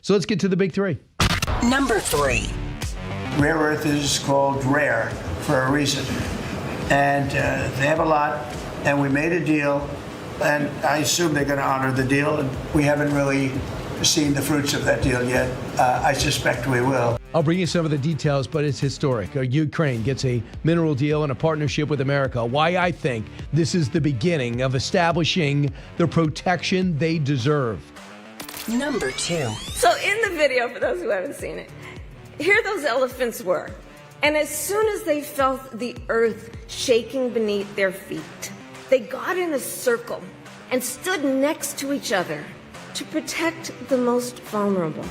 So let's get to the big three. Number 3. Rare earth is called rare for a reason. And they have a lot, and we made a deal, and I assume they're going to honor the deal, and we haven't really seen the fruits of that deal yet. I suspect we will. I'll bring you some of the details, but it's historic. Ukraine gets a mineral deal and a partnership with America. Why I think this is the beginning of establishing the protection they deserve. Number 2. So in the video, for those who haven't seen it, here those elephants were. And as soon as they felt the earth shaking beneath their feet, they got in a circle and stood next to each other to protect the most vulnerable.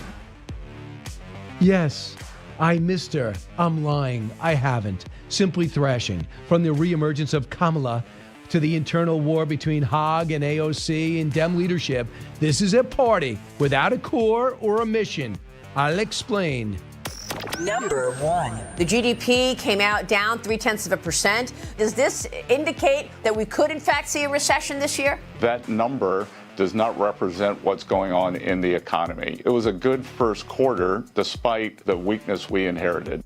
Yes, I missed her. I'm lying. I haven't. Simply thrashing. From the reemergence of Kamala to the internal war between Haag and AOC and Dem leadership, this is a party without a core or a mission. I'll explain. Number 1. The GDP came out down 0.3%. Does this indicate that we could, in fact, see a recession this year? That number does not represent what's going on in the economy. It was a good first quarter, despite the weakness we inherited.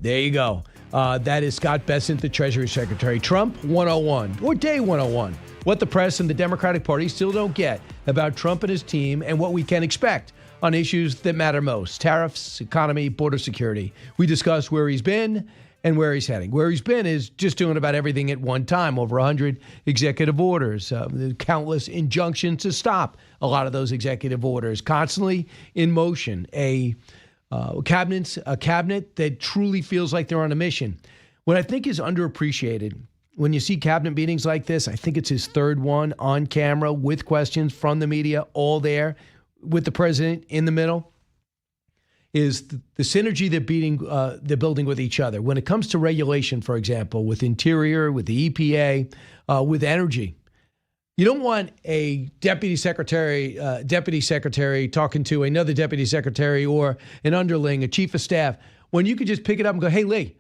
There you go. That is Scott Bessent, the Treasury Secretary. Trump 101, or day 101. What the press and the Democratic Party still don't get about Trump and his team and what we can expect on issues that matter most: tariffs, economy, border security. We discuss where he's been and where he's heading. Where he's been is just doing about everything at one time. Over 100 executive orders, countless injunctions to stop a lot of those executive orders, constantly in motion. A cabinet that truly feels like they're on a mission. What I think is underappreciated when you see cabinet meetings like this, I think it's his third one on camera with questions from the media, all there with the president in the middle, is the synergy they're building with each other. When it comes to regulation, for example, with Interior, with the EPA, with energy, you don't want a deputy secretary talking to another deputy secretary or an underling, a chief of staff, when you could just pick it up and go, "Hey, Lee,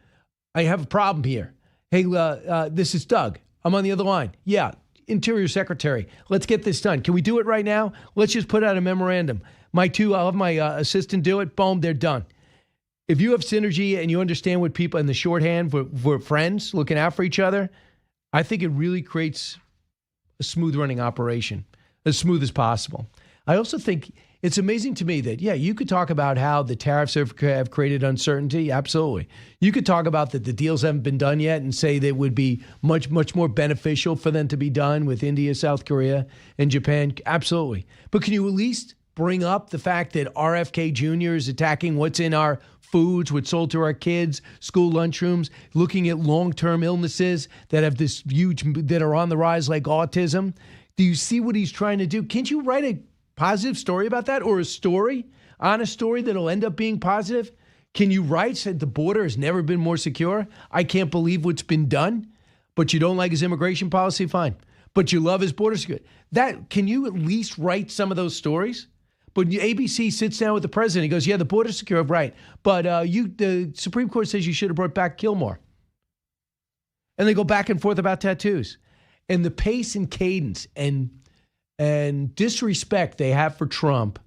I have a problem here. Hey, this is Doug. I'm on the other line. Yeah, Interior Secretary, let's get this done. Can we do it right now? Let's just put out a memorandum. I'll have my assistant do it. Boom, they're done." If you have synergy and you understand what people in the shorthand for friends looking out for each other, I think it really creates a smooth running operation, as smooth as possible. I also think it's amazing to me that, yeah, you could talk about how the tariffs have created uncertainty. Absolutely. You could talk about that the deals haven't been done yet and say that it would be much, much more beneficial for them to be done with India, South Korea, and Japan. Absolutely. But can you at least bring up the fact that RFK Jr. is attacking what's in our foods, what's sold to our kids, school lunchrooms, looking at long-term illnesses that have this that are on the rise, like autism? Do you see what he's trying to do? Can't you write a positive story about that, or a honest story that'll end up being positive? Can you write that the border has never been more secure? I can't believe what's been done. But you don't like his immigration policy? Fine. But you love his border security. Can you at least write some of those stories? But ABC sits down with the president. He goes, "Yeah, the border's secure, right? But the Supreme Court says you should have brought back Gilmore." And they go back and forth about tattoos. And the pace and cadence and disrespect they have for Trump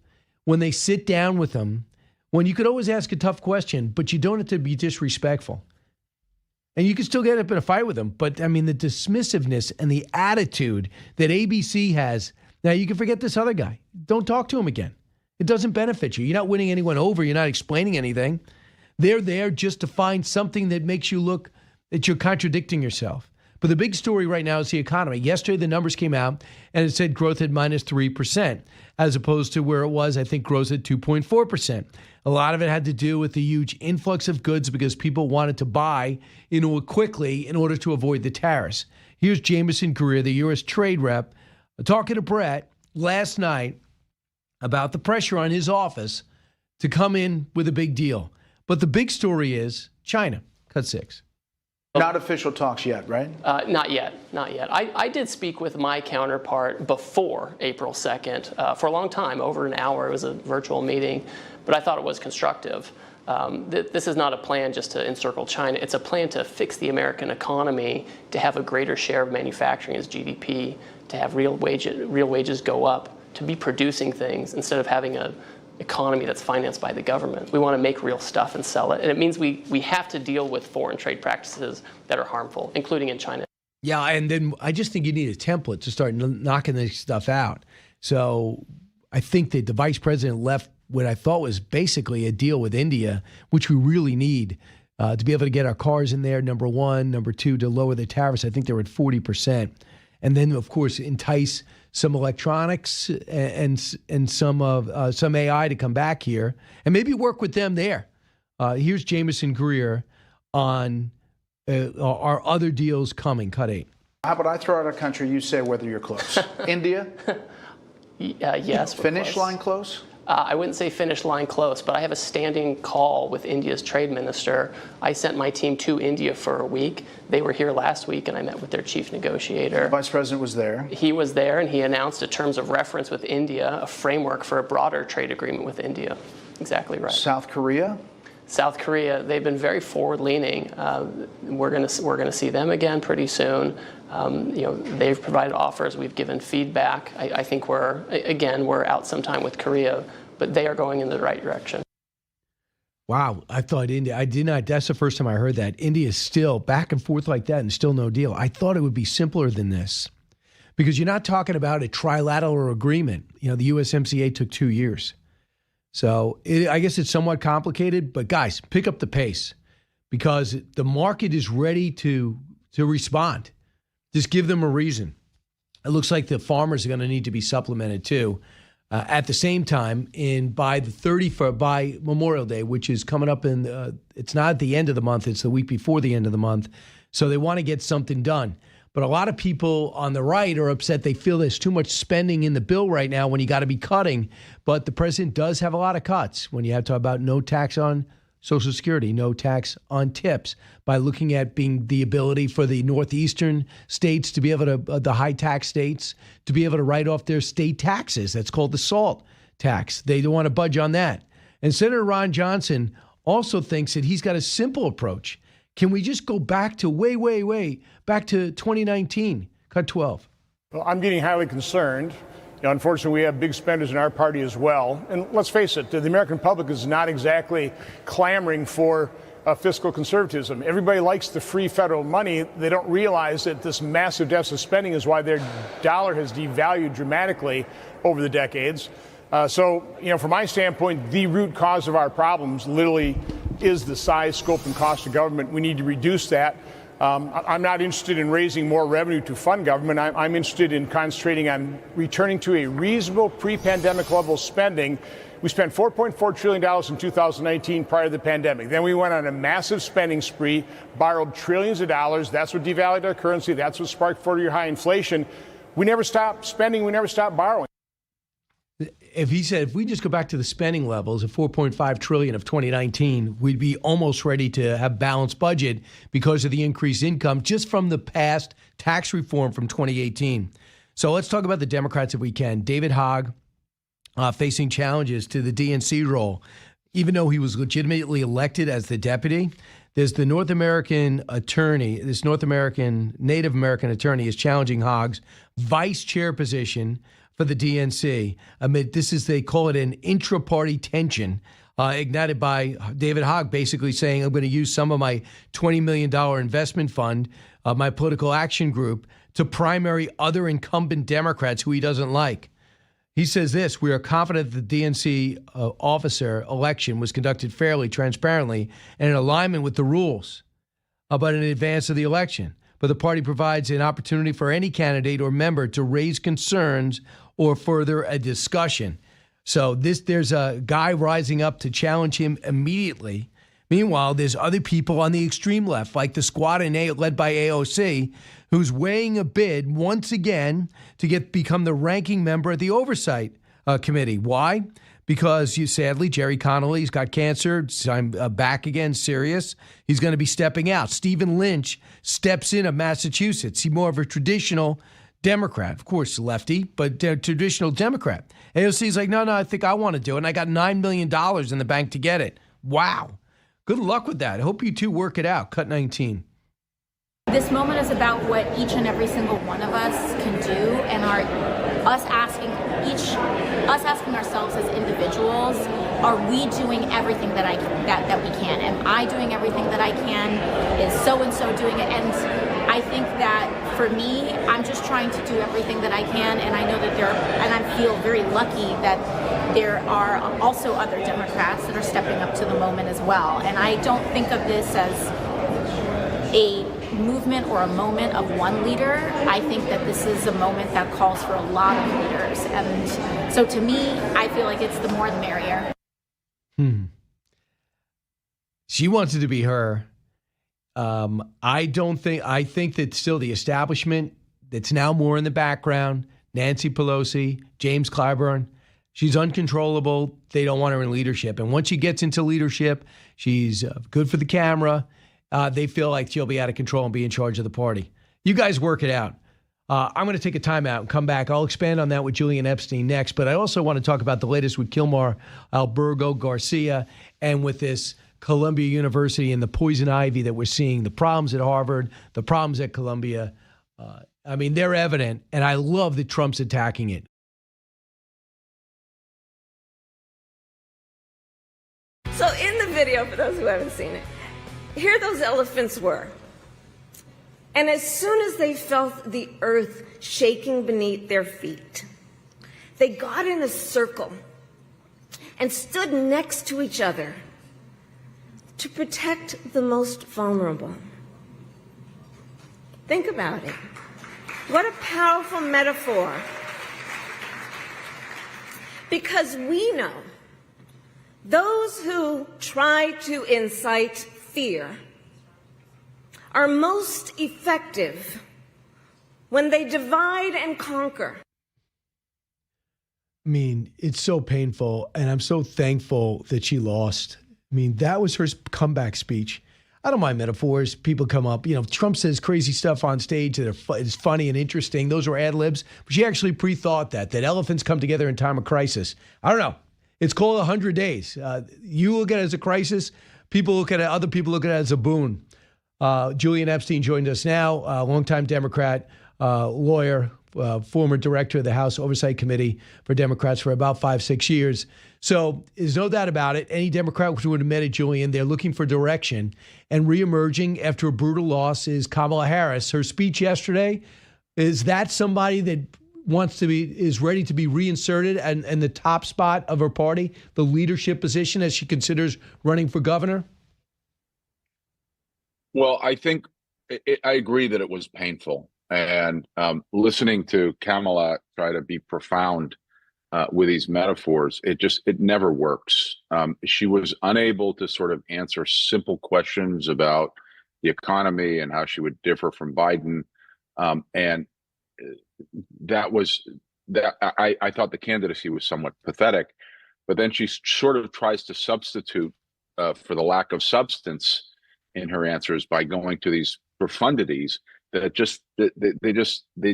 when they sit down with him, when you could always ask a tough question, but you don't have to be disrespectful. And you can still get up in a fight with him. But, I mean, the dismissiveness and the attitude that ABC has. Now, you can forget this other guy. Don't talk to him again. It doesn't benefit you. You're not winning anyone over. You're not explaining anything. They're there just to find something that makes you look that you're contradicting yourself. But the big story right now is the economy. Yesterday, the numbers came out, and it said growth at -3%, as opposed to where it was, I think, growth at 2.4%. A lot of it had to do with the huge influx of goods because people wanted to buy quickly in order to avoid the tariffs. Here's Jameson Greer, the U.S. trade rep, talking to Brett last night about the pressure on his office to come in with a big deal. But the big story is China. Cut 6. Not official talks yet, right? Not yet. I did speak with my counterpart before April 2nd for a long time, over an hour. It was a virtual meeting, but I thought it was constructive. This is not a plan just to encircle China. It's a plan to fix the American economy, to have a greater share of manufacturing as GDP, to have real wages go up, to be producing things instead of having a economy that's financed by the government. We want to make real stuff and sell it. And it means we have to deal with foreign trade practices that are harmful, including in China. Yeah, and then I just think you need a template to start knocking this stuff out. So I think that the vice president left what I thought was basically a deal with India, which we really need to be able to get our cars in there, number one. Number two, to lower the tariffs. I think they're at 40%. And then, of course, entice some electronics and some AI to come back here and maybe work with them there. Here's Jameson Greer on our other deals coming. Cut 8. How about I throw out a country, you say whether you're close? India? Yes. Finish line close? I wouldn't say finish line close, but I have a standing call with India's trade minister. I sent my team to India for a week. They were here last week, and I met with their chief negotiator. The vice president was there. He was there, and he announced a terms of reference with India, a framework for a broader trade agreement with India. Exactly right. South Korea? South Korea, they've been very forward-leaning. We're going to see them again pretty soon. They've provided offers. We've given feedback. I think we're out sometime with Korea, but they are going in the right direction. Wow, I thought India. I did not. That's the first time I heard that. India is still back and forth like that, and still no deal. I thought it would be simpler than this, because you're not talking about a trilateral agreement. The USMCA took 2 years. So I guess it's somewhat complicated, but guys, pick up the pace, because the market is ready to respond. Just give them a reason. It looks like the farmers are going to need to be supplemented too. At the same time, by Memorial Day, which is coming up it's not at the end of the month, it's the week before the end of the month. So they want to get something done. But a lot of people on the right are upset. They feel there's too much spending in the bill right now when you got to be cutting. But the president does have a lot of cuts when you have to talk about no tax on Social Security, no tax on tips, by looking at being the ability for the northeastern states to be able to, the high tax states, to be able to write off their state taxes. That's called the SALT tax. They don't want to budge on that. And Senator Ron Johnson also thinks that he's got a simple approach. Can we just go back to way back to 2019? Cut 12. Well, I'm getting highly concerned. Unfortunately, we have big spenders in our party as well. And let's face it, the American public is not exactly clamoring for fiscal conservatism. Everybody likes the free federal money. They don't realize that this massive deficit spending is why their dollar has devalued dramatically over the decades. So, from my standpoint, the root cause of our problems literally is the size, scope, and cost of government. We need to reduce that. I'm not interested in raising more revenue to fund government. I'm interested in concentrating on returning to a reasonable pre-pandemic level of spending. We spent $4.4 trillion in 2019 prior to the pandemic. Then we went on a massive spending spree, borrowed trillions of dollars. That's what devalued our currency. That's what sparked 40-year high inflation. We never stopped spending. We never stopped borrowing. If we just go back to the spending levels of $4.5 trillion of 2019, we'd be almost ready to have balanced budget because of the increased income just from the past tax reform from 2018. So let's talk about the Democrats if we can. David Hogg facing challenges to the DNC role. Even though he was legitimately elected as the deputy, there's the Native American attorney is challenging Hogg's vice chair position for the DNC amid they call it an intra-party tension ignited by David Hogg basically saying, I'm going to use some of my $20 million investment fund, my political action group, to primary other incumbent Democrats who he doesn't like. He says this: we are confident that the DNC officer election was conducted fairly, transparently, and in alignment with the rules, but in advance of the election. But the party provides an opportunity for any candidate or member to raise concerns or further a discussion. So there's a guy rising up to challenge him immediately. Meanwhile, there's other people on the extreme left, like the squad led by AOC, who's weighing a bid once again to become the ranking member of the Oversight Committee. Why? Because sadly, Jerry Connolly's got cancer. I'm back again, serious. He's going to be stepping out. Stephen Lynch steps in of Massachusetts. He's more of a traditional Democrat, of course, lefty, but traditional Democrat. AOC's like, no, I think I want to do it. And I got $9 million in the bank to get it. Wow. Good luck with that. I hope you two work it out. Cut 19. This moment is about what each and every single one of us can do, and us asking each us asking ourselves as individuals, are we doing everything that we can? Am I doing everything that I can? Is so-and-so doing it? And I think that for me, I'm just trying to do everything that I can, and I know that and I feel very lucky that there are also other Democrats that are stepping up to the moment as well. And I don't think of this as a movement or a moment of one leader. I think that this is a moment that calls for a lot of leaders. And so to me, I feel like it's the more the merrier. She wants it to be her. I think that still the establishment that's now more in the background, Nancy Pelosi, James Clyburn, she's uncontrollable. They don't want her in leadership. And once she gets into leadership, she's good for the camera. They feel like she'll be out of control and be in charge of the party. You guys work it out. I'm going to take a timeout and come back. I'll expand on that with Julian Epstein next. But I also want to talk about the latest with Kilmeade, Albergo, Garcia, and with this Columbia University and the poison ivy that we're seeing, the problems at Harvard, the problems at Columbia. I mean, they're evident, and I love that Trump's attacking it. So in the video, for those who haven't seen it, here those elephants were. And as soon as they felt the earth shaking beneath their feet, they got in a circle and stood next to each other to protect the most vulnerable. Think about it. What a powerful metaphor. Because we know those who try to incite fear are most effective when they divide and conquer. I mean, it's so painful, and I'm so thankful that she lost. I mean, that was her comeback speech. I don't mind metaphors. People come up. You know, Trump says crazy stuff on stage that is funny and interesting. Those are ad libs. But she actually pre-thought that elephants come together in time of crisis. I don't know. It's called 100 days. You look at it as a crisis. People look at it, other people look at it as a boon. Julian Epstein joined us now, a longtime Democrat, lawyer, former director of the House Oversight Committee for Democrats for about 5-6 years. So there's no doubt about it. Any Democrat who would have met Julian, they're looking for direction. And reemerging after a brutal loss is Kamala Harris. Her speech yesterday, is that somebody that is ready to be reinserted and the top spot of her party, the leadership position as she considers running for governor? Well, I think I agree that it was painful. And listening to Kamala try to be profound with these metaphors, it never works. She was unable to sort of answer simple questions about the economy and how she would differ from Biden. And I thought the candidacy was somewhat pathetic. But then she sort of tries to substitute for the lack of substance in her answers by going to these profundities that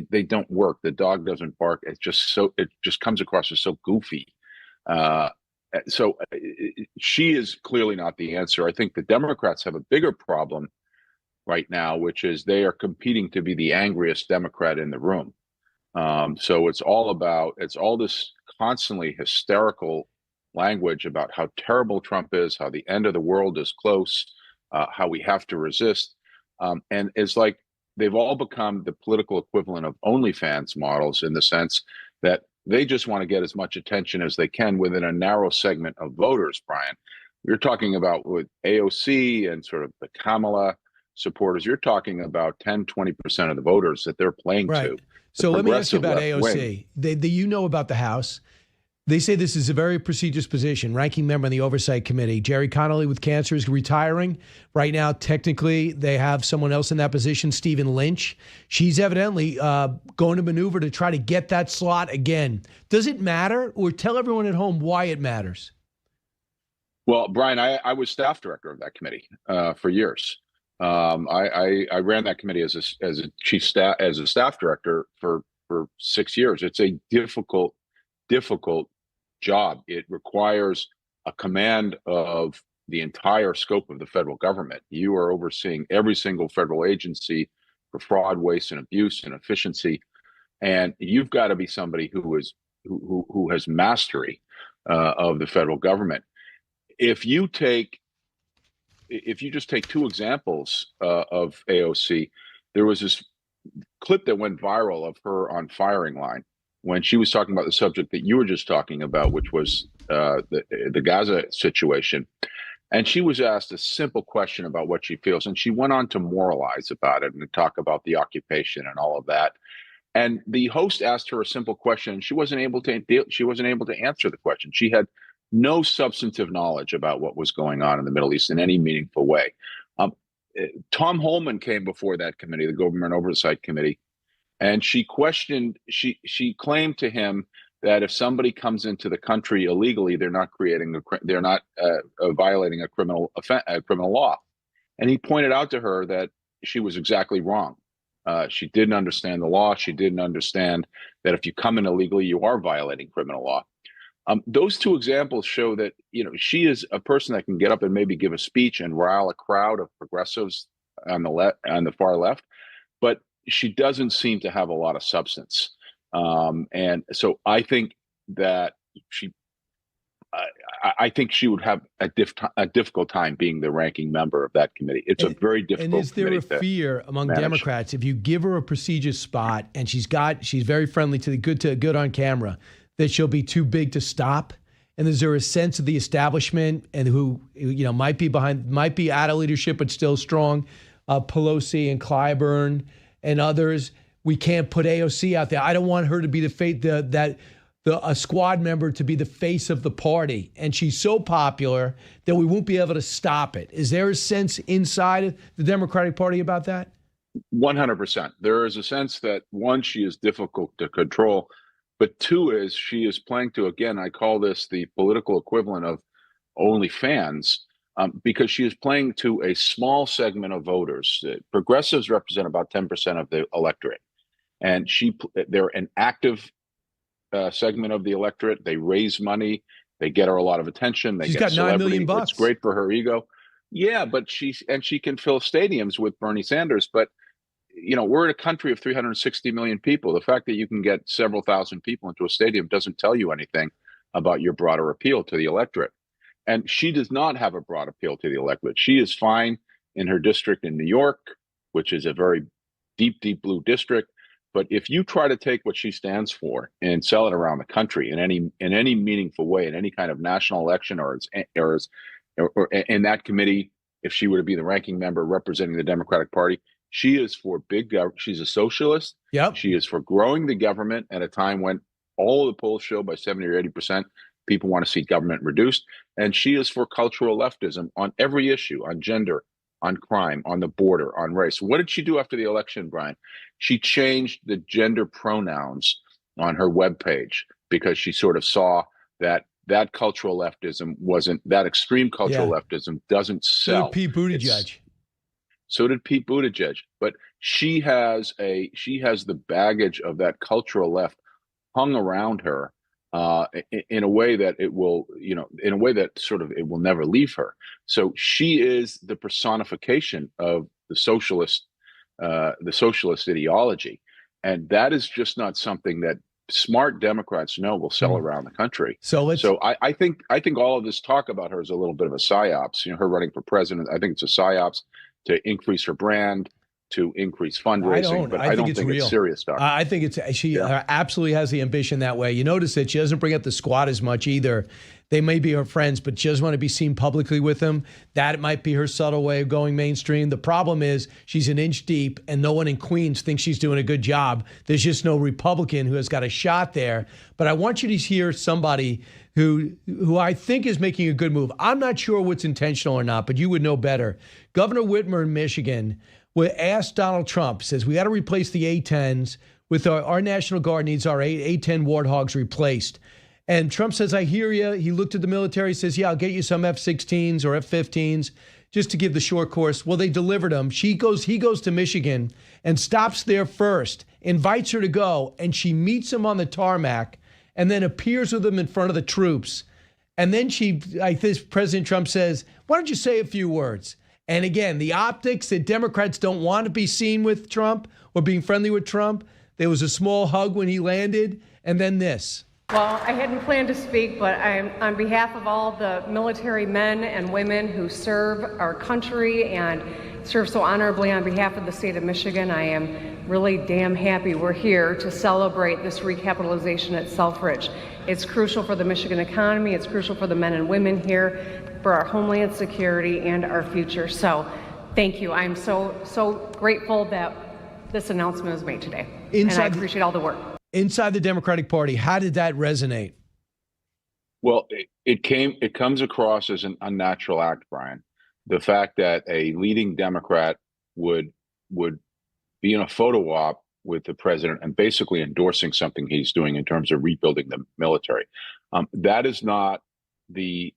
they don't work. The dog doesn't bark. It just comes across as so goofy. So she is clearly not the answer. I think the Democrats have a bigger problem right now, which is they are competing to be the angriest Democrat in the room. So it's all this constantly hysterical language about how terrible Trump is, how the end of the world is close, how we have to resist. And it's like they've all become the political equivalent of OnlyFans models in the sense that they just want to get as much attention as they can within a narrow segment of voters, Brian. You're talking about with AOC and sort of the Kamala supporters, you're talking about 10, 20% of the voters that they're playing to. So let me ask you about AOC. You know about the House. They say this is a very prestigious position. Ranking member on the Oversight Committee. Jerry Connolly with cancer is retiring. Right now, technically, they have someone else in that position, Stephen Lynch. She's evidently going to maneuver to try to get that slot again. Does it matter? Or tell everyone at home why it matters. Well, Brian, I was staff director of that committee for years. I ran that committee as a staff director for 6 years. It's a difficult job. It requires a command of the entire scope of the federal government. You are overseeing every single federal agency for fraud, waste, and abuse and efficiency. And you've got to be somebody who who has mastery of the federal government. If you just take two examples of AOC, there was this clip that went viral of her on firing line when she was talking about the subject that you were just talking about, which was the Gaza situation. And she was asked a simple question about what she feels, and she went on to moralize about it and to talk about the occupation and all of that. And the host asked her a simple question, and she wasn't able to answer the question. She had no substantive knowledge about what was going on in the Middle East in any meaningful way. Tom Holman came before that committee, the Government Oversight Committee, and she claimed to him that if somebody comes into the country illegally, they're not violating a criminal law. And he pointed out to her that she was exactly wrong. She didn't understand the law. She didn't understand that if you come in illegally, you are violating criminal law. Those two examples show that, she is a person that can get up and maybe give a speech and rile a crowd of progressives on the far left, but she doesn't seem to have a lot of substance. And so I think that I think she would have a difficult time being the ranking member of that committee. It's a very difficult. And is there a fear among Democrats if you give her a prestigious spot and she's very friendly to the good on camera, that she'll be too big to stop? And is there a sense of the establishment and who might be out of leadership but still strong, Pelosi and Clyburn and others? We can't put AOC out there. I don't want her to be a squad member to be the face of the party. And she's so popular that we won't be able to stop it. Is there a sense inside of the Democratic Party about that? 100%. There is a sense that, one, she is difficult to control, but two is she is playing to, again, I call this the political equivalent of OnlyFans, because she is playing to a small segment of voters. Progressives represent about 10% of the electorate. And they're an active segment of the electorate. They raise money. They get her a lot of attention. She's got $9 million. It's great for her ego. Yeah, but she can fill stadiums with Bernie Sanders. But we're in a country of 360 million people. The fact that you can get several thousand people into a stadium doesn't tell you anything about your broader appeal to the electorate. And she does not have a broad appeal to the electorate. She is fine in her district in New York, which is a very deep, deep blue district. But if you try to take what she stands for and sell it around the country in any meaningful way, in any kind of national election or in that committee, if she were to be the ranking member representing the Democratic Party, she is for big government. She's a socialist. Yep. She is for growing the government at a time when all of the polls show by 70 or 80% people want to see government reduced. And she is for cultural leftism on every issue, on gender, on crime, on the border, on race. What did she do after the election, Brian? She changed the gender pronouns on her webpage because she sort of saw that cultural leftism that extreme cultural leftism doesn't sell. So did Pete Buttigieg. So did Pete Buttigieg. But she has the baggage of that cultural left hung around her in a way that it will never leave her. So she is the personification of the socialist ideology, and that is just not something that smart Democrats know will sell around the country. So I think all of this talk about her is a little bit of a psyops. Her running for president, I think it's a psyops to increase her brand, to increase fundraising, but I don't think it's serious talk. I think she absolutely has the ambition that way. You notice that she doesn't bring up the squad as much either. They may be her friends, but she doesn't want to be seen publicly with them. That might be her subtle way of going mainstream. The problem is she's an inch deep and no one in Queens thinks she's doing a good job. There's just no Republican who has got a shot there. But I want you to hear somebody who I think is making a good move. I'm not sure what's intentional or not, but you would know better. Governor Whitmer in Michigan asked Donald Trump, says, we got to replace the A-10s with our National Guard needs our A-10 Warthogs replaced. And Trump says, I hear you. He looked at the military, says, yeah, I'll get you some F-16s or F-15s just to give the short course. Well, they delivered them. He goes to Michigan and stops there first, invites her to go, and she meets him on the tarmac and then appears with him in front of the troops. And then President Trump says, why don't you say a few words? And again, the optics that Democrats don't want to be seen with Trump or being friendly with Trump. There was a small hug when he landed, and then this. Well, I hadn't planned to speak, but I'm on behalf of all the military men and women who serve our country and serve so honorably on behalf of the state of Michigan. I am really damn happy we're here to celebrate this recapitalization at Selfridge. It's crucial for the Michigan economy. It's crucial for the men and women here, for our homeland security and our future. So thank you. I'm so grateful that this announcement was made today. And I appreciate all the work. Inside the Democratic Party, how did that resonate? Well, it comes across as an unnatural act, Brian. The fact that a leading Democrat would be in a photo op with the president and basically endorsing something he's doing in terms of rebuilding the military. That is not the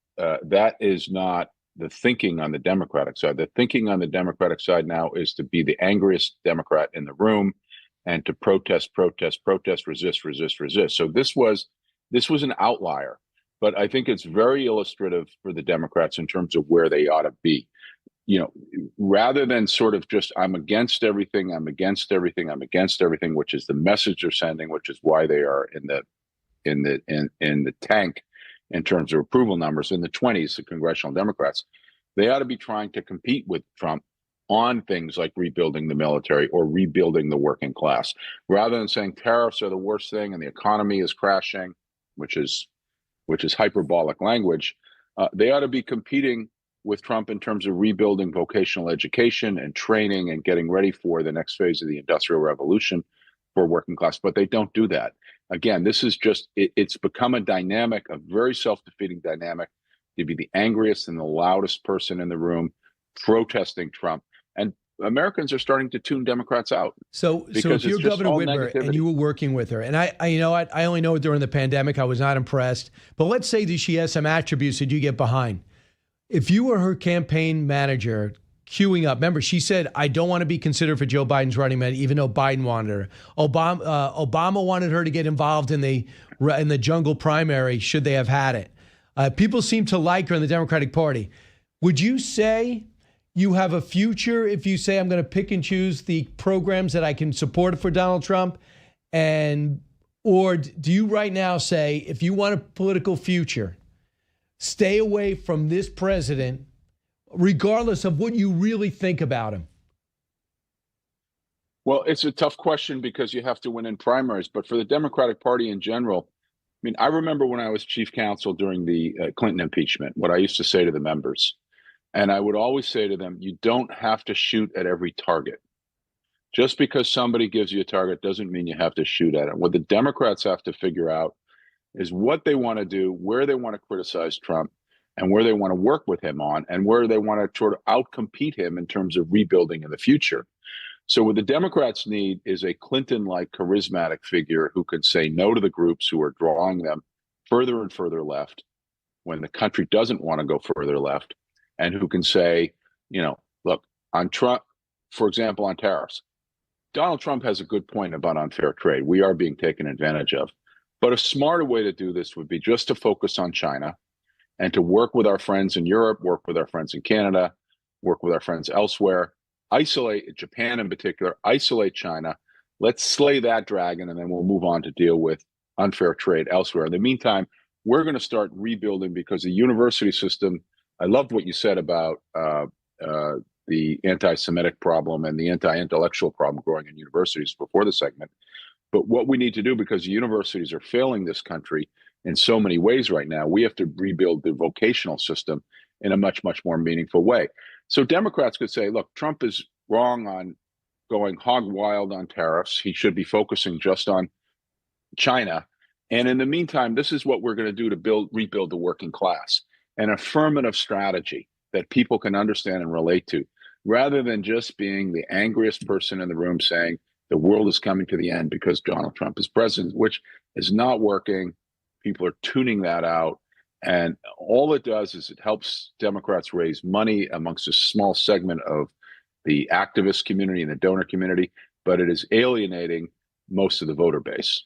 thinking on the Democratic side. The thinking on the Democratic side now is to be the angriest Democrat in the room and to protest, resist. So this was an outlier, but I think it's very illustrative for the Democrats in terms of where they ought to be. You know, rather than sort of just I'm against everything, which is the message they're sending, which is why they are in the tank in terms of approval numbers in the 20s, the congressional Democrats. They ought to be trying to compete with Trump on things like rebuilding the military or rebuilding the working class, rather than saying tariffs are the worst thing and the economy is crashing, which is hyperbolic language. They ought to be competing with Trump in terms of rebuilding vocational education and training and getting ready for the next phase of the Industrial Revolution for working class. But they don't do that. Again, this is just, it's become a dynamic, a very self-defeating dynamic, to be the angriest and the loudest person in the room protesting Trump. And Americans are starting to tune Democrats out. So if you're Governor Whitmer and you were working with her, and I only know during the pandemic, I was not impressed, but let's say that she has some attributes that you get behind. If you were her campaign manager queuing up, remember, she said, I don't want to be considered for Joe Biden's running mate, even though Biden wanted her. Obama wanted her to get involved in the jungle primary, should they have had it. People seem to like her in the Democratic Party. Would you say you have a future if you say I'm going to pick and choose the programs that I can support for Donald Trump? Or do you right now say, if you want a political future, stay away from this president, regardless of what you really think about him? Well, it's a tough question because you have to win in primaries. But for the Democratic Party in general, I mean, I remember when I was chief counsel during the Clinton impeachment, what I used to say to the members. And I would always say to them, you don't have to shoot at every target. Just because somebody gives you a target doesn't mean you have to shoot at it. What the Democrats have to figure out is what they want to do, where they want to criticize Trump, and where they want to work with him on, and where they want to sort of outcompete him in terms of rebuilding in the future. So what the Democrats need is a Clinton-like charismatic figure who can say no to the groups who are drawing them further and further left when the country doesn't want to go further left, and who can say, look, on Trump, for example, on tariffs, Donald Trump has a good point about unfair trade. We are being taken advantage of. But a smarter way to do this would be just to focus on China and to work with our friends in Europe, work with our friends in Canada, work with our friends elsewhere, isolate Japan in particular, isolate China. Let's slay that dragon, and then we'll move on to deal with unfair trade elsewhere. In the meantime, we're going to start rebuilding because the university system, I loved what you said about the anti-Semitic problem and the anti-intellectual problem growing in universities before the segment. But what we need to do, because the universities are failing this country in so many ways right now, we have to rebuild the vocational system in a much, much more meaningful way. So Democrats could say, look, Trump is wrong on going hog wild on tariffs. He should be focusing just on China. And in the meantime, this is what we're going to do to rebuild the working class. An affirmative strategy that people can understand and relate to, rather than just being the angriest person in the room saying the world is coming to the end because Donald Trump is president, which is not working. People are tuning that out. And all it does is it helps Democrats raise money amongst a small segment of the activist community and the donor community, but it is alienating most of the voter base.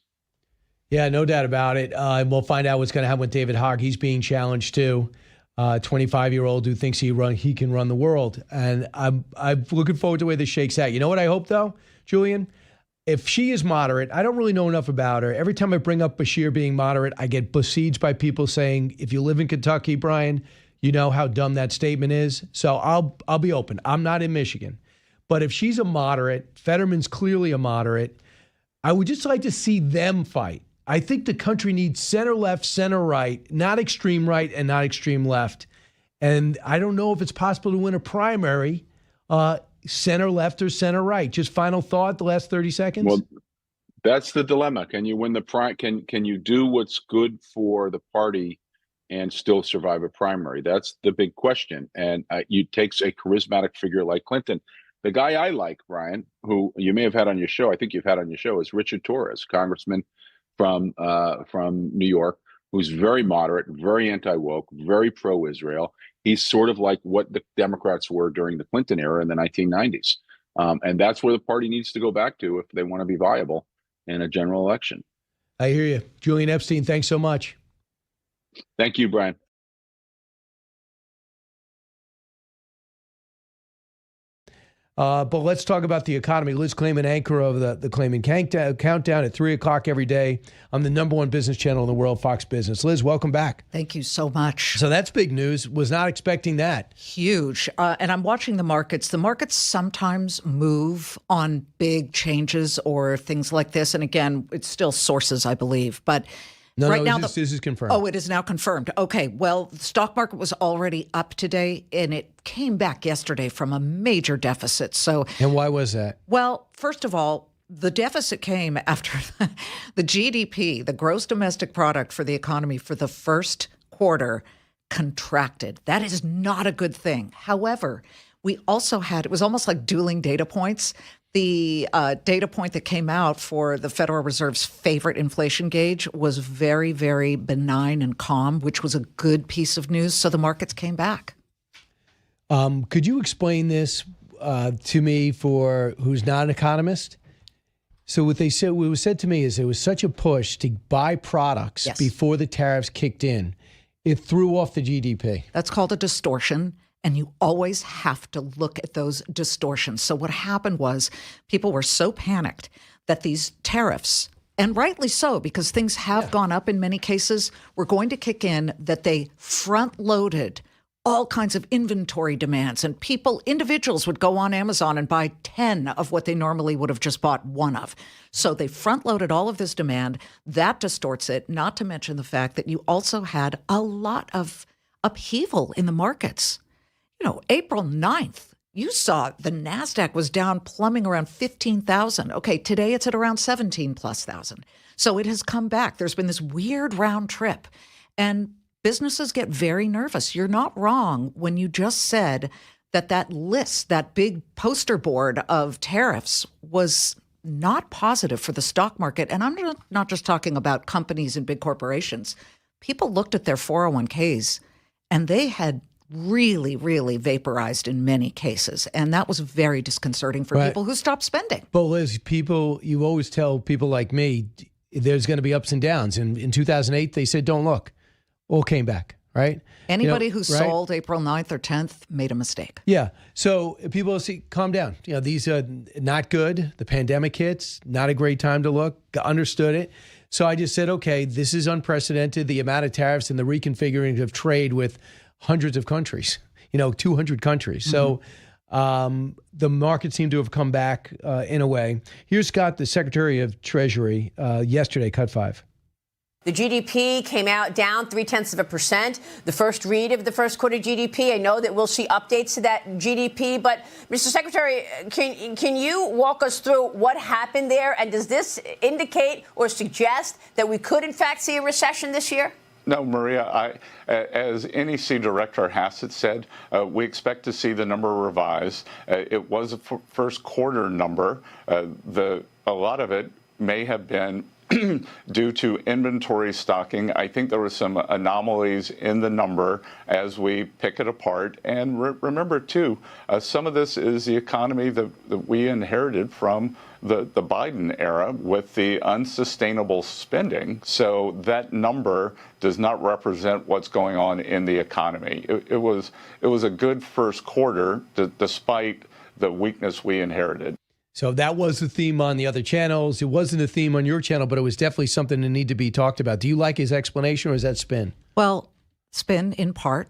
Yeah, no doubt about it. And we'll find out what's going to happen with David Hogg. He's being challenged too. 25-year-old who thinks he can run the world. And I'm looking forward to the way this shakes out. You know what I hope, though, Julian? if she is moderate, I don't really know enough about her. Every time I bring up Bashir being moderate, I get besieged by people saying, if you live in Kentucky, Brian, you know how dumb that statement is. So I'll be open. I'm not in Michigan. But if she's a moderate, Fetterman's clearly a moderate, I would just like to see them fight. I think the country needs center left, center right, not extreme right and not extreme left. And I don't know if it's possible to win a primary center left or center right. Just final thought, the last 30 seconds. Well, that's the dilemma. Can you win the can you do what's good for the party and still survive a primary? That's the big question. And it takes a charismatic figure like Clinton. The guy I like, Brian, who you may have had on your show, I think you've had on your show, is Richard Torres, congressman from New York, who's very moderate, very anti-woke, very pro-Israel. He's sort of like what the Democrats were during the Clinton era in the 1990s. And that's where the party needs to go back to if they want to be viable in a general election. I hear you. Julian Epstein, thanks so much. Thank you, Brian. But let's talk about the economy. Liz Claman, anchor of the Claman Countdown at 3 o'clock every day on the #1 business channel in the world, Fox Business. Liz, welcome back. Thank you so much. So that's big news. Was not expecting that. Huge. And I'm watching the markets. The markets sometimes move on big changes or things like this. And again, it's still sources, I believe. But now, this is confirmed. Oh, it is now confirmed. Okay, well, the stock market was already up today, and it came back yesterday from a major deficit. So, and why was that? Well, first of all, the deficit came after the GDP, the gross domestic product for the economy for the first quarter contracted. That is not a good thing. However, we also had, it was almost like dueling data points. The data point that came out for the Federal Reserve's favorite inflation gauge was very, very benign and calm, which was a good piece of news. So the markets came back. Could you explain this to me for who's not an economist? So what was said to me is there was such a push to buy products before the tariffs kicked in. It threw off the GDP. That's called a distortion. And you always have to look at those distortions. So what happened was people were so panicked that these tariffs, and rightly so, because things have gone up in many cases, were going to kick in, that they front-loaded all kinds of inventory demands. And individuals would go on Amazon and buy 10 of what they normally would have just bought 1 of. So they front-loaded all of this demand. That distorts it, not to mention the fact that you also had a lot of upheaval in the markets. April 9th, you saw the NASDAQ was down, plumbing around 15,000. Okay, today it's at around 17,000+. So it has come back. There's been this weird round trip. And businesses get very nervous. You're not wrong when you just said that list, that big poster board of tariffs was not positive for the stock market. And I'm not just talking about companies and big corporations. People looked at their 401ks and they had really, really vaporized in many cases. And that was very disconcerting for people who stopped spending. But Liz, you always tell people like me, there's going to be ups and downs. And in 2008, they said, don't look. All came back, right? Anybody who sold April 9th or 10th made a mistake. Yeah. So people say, calm down. These are not good. The pandemic hits, not a great time to look. Understood it. So I just said, okay, this is unprecedented. The amount of tariffs and the reconfiguring of trade with hundreds of countries, 200 countries. So the market seemed to have come back in a way. Here's Scott, the Secretary of Treasury, yesterday, cut 5. The GDP came out down 0.3%. The first read of the first quarter GDP. I know that we'll see updates to that GDP, but Mr. Secretary, can you walk us through what happened there? And does this indicate or suggest that we could, in fact, see a recession this year? No, Maria, as NEC Director Hassett said, we expect to see the number revised. It was a first quarter number. A lot of it may have been due to inventory stocking. I think there were some anomalies in the number as we pick it apart. And remember, too, some of this is the economy that we inherited from the Biden era with the unsustainable spending. So that number does not represent what's going on in the economy. It was a good first quarter despite the weakness we inherited. So that was the theme on the other channels. It wasn't a theme on your channel, but it was definitely something that needed to be talked about. Do you like his explanation, or is that spin? Well, spin in part.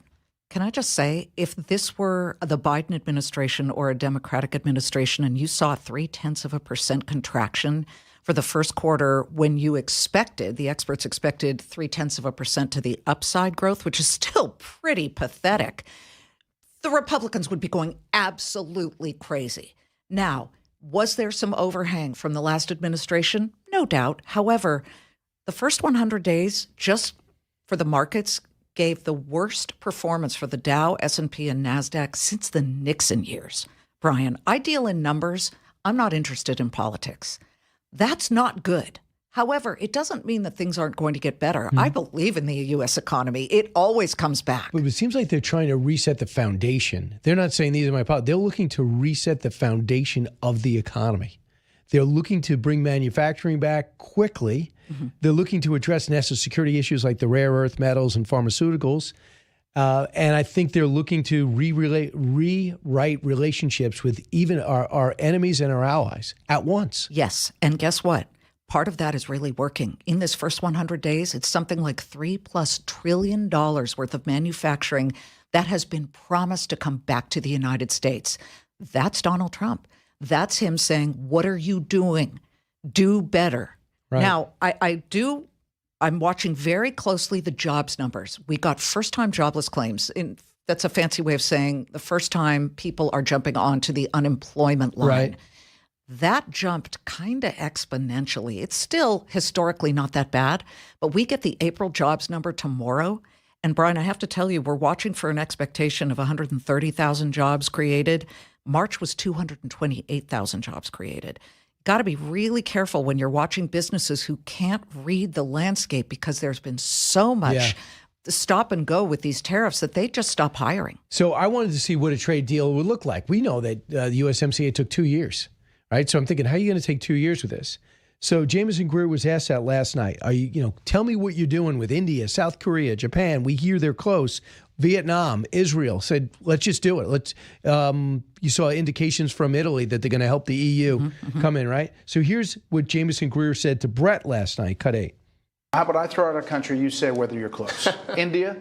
Can I just say, if this were the Biden administration or a Democratic administration and you saw 0.3% contraction for the first quarter when you expected, the experts expected 0.3% to the upside growth, which is still pretty pathetic, the Republicans would be going absolutely crazy. Now, was there some overhang from the last administration? No doubt. However, the first 100 days, just for the markets, gave the worst performance for the Dow, S&P, and NASDAQ since the Nixon years. Brian, I deal in numbers. I'm not interested in politics. That's not good. However, it doesn't mean that things aren't going to get better. I believe in the U.S. economy. It always comes back. But it seems like they're trying to reset the foundation. They're not saying these are my policies. They're looking to reset the foundation of the economy. They're looking to bring manufacturing back quickly. They're looking to address national security issues like the rare earth metals and pharmaceuticals. And I think they're looking to rewrite relationships with even our enemies and our allies at once. Yes. And guess what? Part of that is really working. In this first 100 days, it's something like $3+ trillion worth of manufacturing that has been promised to come back to the United States. That's Donald Trump. That's him saying, what are you doing? Do better. Right. Now, I'm watching very closely the jobs numbers. We got first-time jobless claims. That's a fancy way of saying the first time people are jumping onto the unemployment line. Right. That jumped kind of exponentially. It's still historically not that bad, but we get the April jobs number tomorrow. And Brian, I have to tell you, we're watching for an expectation of 130,000 jobs created. March was 228,000 jobs created. Got to be really careful when you're watching businesses who can't read the landscape because there's been so much stop and go with these tariffs that they just stop hiring. So I wanted to see what a trade deal would look like. We know that the USMCA took 2 years. Right. So I'm thinking, how are you going to take 2 years with this? So Jameson Greer was asked that last night. Are you, tell me what you're doing with India, South Korea, Japan. We hear they're close. Vietnam, Israel said, let's just do it. You saw indications from Italy that they're going to help the EU come in. Right. So here's what Jameson Greer said to Brett last night. Cut 8. How about I throw out a country, you say whether you're close? India?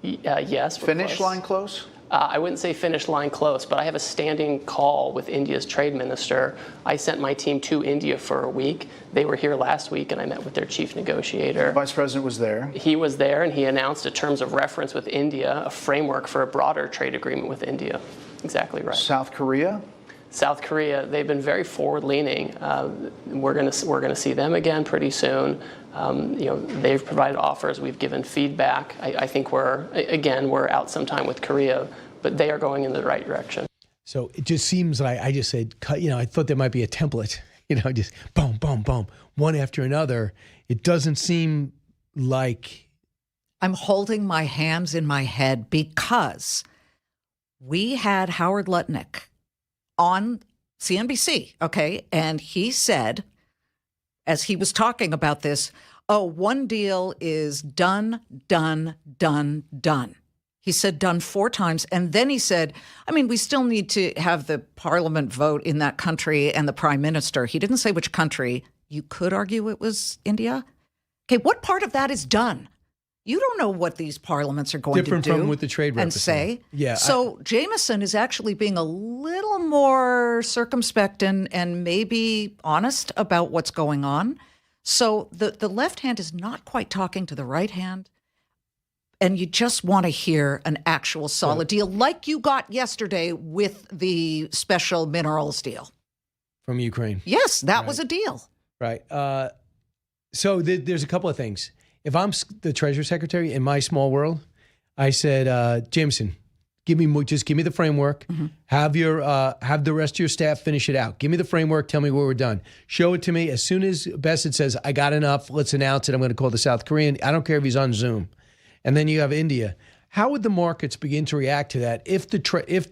Yes. Finish line close? I wouldn't say finish line close, but I have a standing call with India's trade minister. I sent my team to India for a week. They were here last week, and I met with their chief negotiator. The vice president was there. He was there, and he announced a terms of reference with India, a framework for a broader trade agreement with India. Exactly right. South Korea? South Korea, they've been very forward-leaning. We're going to see them again pretty soon. They've provided offers. We've given feedback. I think we're out sometime with Korea, but they are going in the right direction. So it just seems like I just said, I thought there might be a template, just boom, boom, boom, one after another. It doesn't seem like. I'm holding my hands in my head because we had Howard Lutnick on CNBC, okay? And he said, as he was talking about this, one deal is done, done, done, done. He said done 4 times. And then he said, we still need to have the parliament vote in that country and the prime minister. He didn't say which country. You could argue it was India. Okay, what part of that is done? You don't know what these parliaments are going to do. Different from what the trade and say. Yeah. So Jameson is actually being a little more circumspect and maybe honest about what's going on. So the left hand is not quite talking to the right hand. And you just want to hear an actual solid deal like you got yesterday with the special minerals deal. From Ukraine. Yes, that was a deal. Right. So there's a couple of things. If I'm the Treasury Secretary in my small world, I said, Jameson, give me the framework. Have the rest of your staff finish it out. Give me the framework. Tell me where we're done. Show it to me. As soon as Bessent says, I got enough, let's announce it. I'm going to call the South Korean. I don't care if he's on Zoom. And then you have India. How would the markets begin to react to that if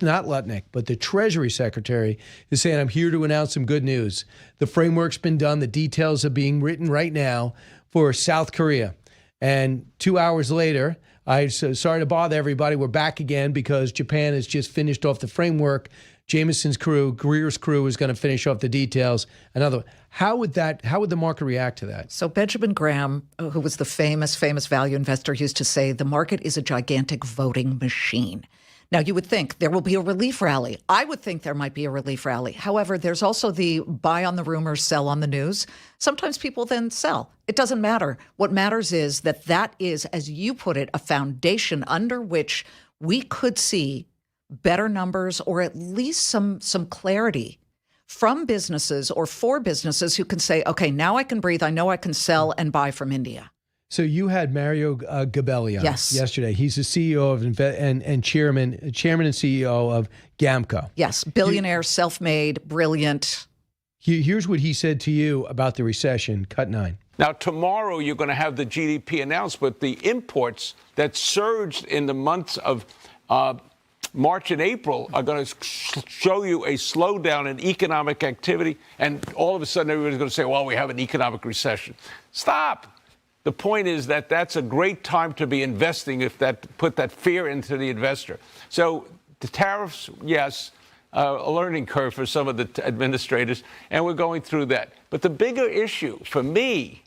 not Lutnick, but the Treasury Secretary is saying, I'm here to announce some good news. The framework's been done. The details are being written right now for South Korea. And 2 hours later, So sorry to bother everybody. We're back again because Japan has just finished off the framework. Jameson's crew, Greer's crew is going to finish off the details. Another, how would the market react to that? So Benjamin Graham, who was the famous value investor, used to say the market is a gigantic voting machine. Now, you would think there will be a relief rally. I would think there might be a relief rally. However, there's also the buy on the rumors, sell on the news. Sometimes people then sell. It doesn't matter. What matters is that is, as you put it, a foundation under which we could see better numbers or at least some clarity from businesses or for businesses who can say, okay, now I can breathe. I know I can sell and buy from India. So you had Mario Gabelli on yesterday. He's the CEO of and chairman and CEO of GAMCO. Yes, billionaire, self-made, brilliant. Here's what he said to you about the recession. Cut 9. Now, tomorrow you're going to have the GDP announced, but the imports that surged in the months of March and April are going to show you a slowdown in economic activity. And all of a sudden, everybody's going to say, well, we have an economic recession. Stop. The point is that that's a great time to be investing if that put that fear into the investor. So the tariffs, yes, a learning curve for some of the administrators, and we're going through that. But the bigger issue for me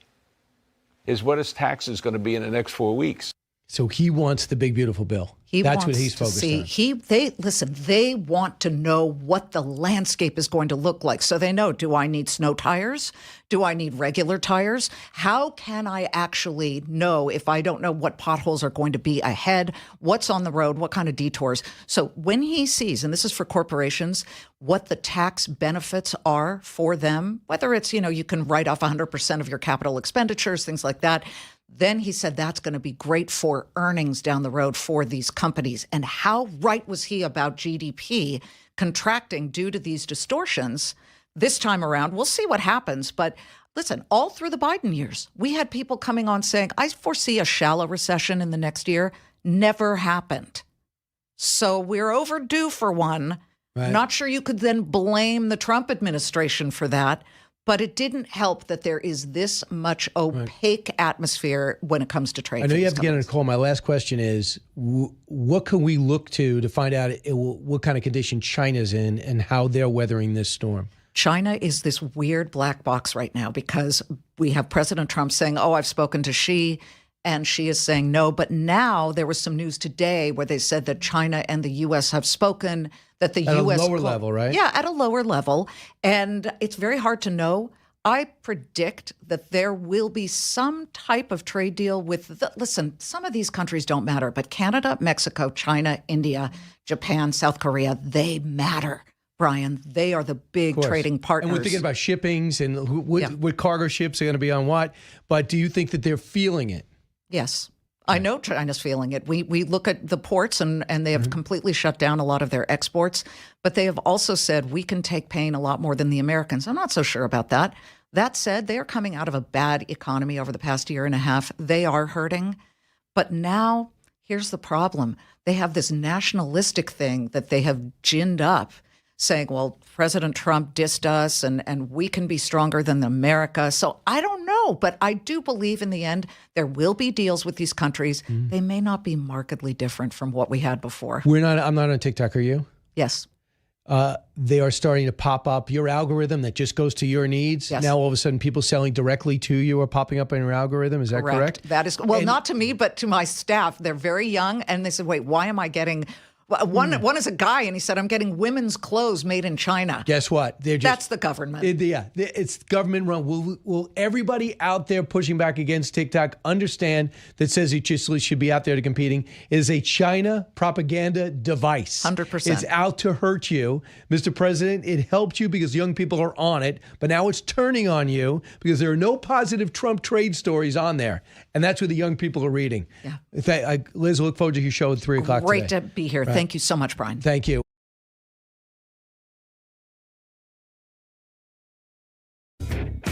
is what his taxes going to be in the next 4 weeks. So he wants the big, beautiful bill. That's what he's focused on. They want to know what the landscape is going to look like. So they know, do I need snow tires? Do I need regular tires? How can I actually know if I don't know what potholes are going to be ahead? What's on the road? What kind of detours? So when he sees, and this is for corporations, what the tax benefits are for them, whether it's, you can write off 100% of your capital expenditures, things like that. Then he said that's going to be great for earnings down the road for these companies. And how right was he about GDP contracting due to these distortions this time around? We'll see what happens. But listen, all through the Biden years, we had people coming on saying, I foresee a shallow recession in the next year. Never happened. So we're overdue for one. Right. Not sure you could then blame the Trump administration for that. But it didn't help that there is this much opaque atmosphere when it comes to trade. I know you have to get on a call. My last question is, what can we look to find out what kind of condition China's in and how they're weathering this storm? China is this weird black box right now because we have President Trump saying, I've spoken to Xi, and Xi is saying no. But now there was some news today where they said that China and the U.S. have spoken, that the U.S. At a lower level, right? Yeah, at a lower level. And it's very hard to know. I predict that there will be some type of trade deal with, listen, some of these countries don't matter, but Canada, Mexico, China, India, Japan, South Korea, they matter. Brian, they are the big trading partners. And we're thinking about shippings and what cargo ships are going to be on what. But do you think that they're feeling it? Yes. I know China's feeling it. We look at the ports and they have completely shut down a lot of their exports, but they have also said we can take pain a lot more than the Americans. I'm not so sure about that. That said, they are coming out of a bad economy over the past year and a half. They are hurting. But now here's the problem. They have this nationalistic thing that they have ginned up, saying, well, President Trump dissed us and we can be stronger than America. So I don't know, but I do believe in the end there will be deals with these countries. They may not be markedly different from what we had before. I'm not on TikTok, are you? Yes. They are starting to pop up. Your algorithm that just goes to your needs. Yes. Now all of a sudden people selling directly to you are popping up in your algorithm. Is that correct? That is, well, not to me, but to my staff. They're very young and they said, wait, why am I getting... One is a guy, and he said, I'm getting women's clothes made in China. Guess what? That's the government. It's government run. Will everybody out there pushing back against TikTok understand that says it just should be out there to competing? It is a China propaganda device. 100%. It's out to hurt you. Mr. President, it helped you because young people are on it, but now it's turning on you because there are no positive Trump trade stories on there. And that's what the young people are reading. Yeah. Liz, I look forward to your show at 3 o'clock today. Great to be here. Right. Thank you so much, Brian. Thank you.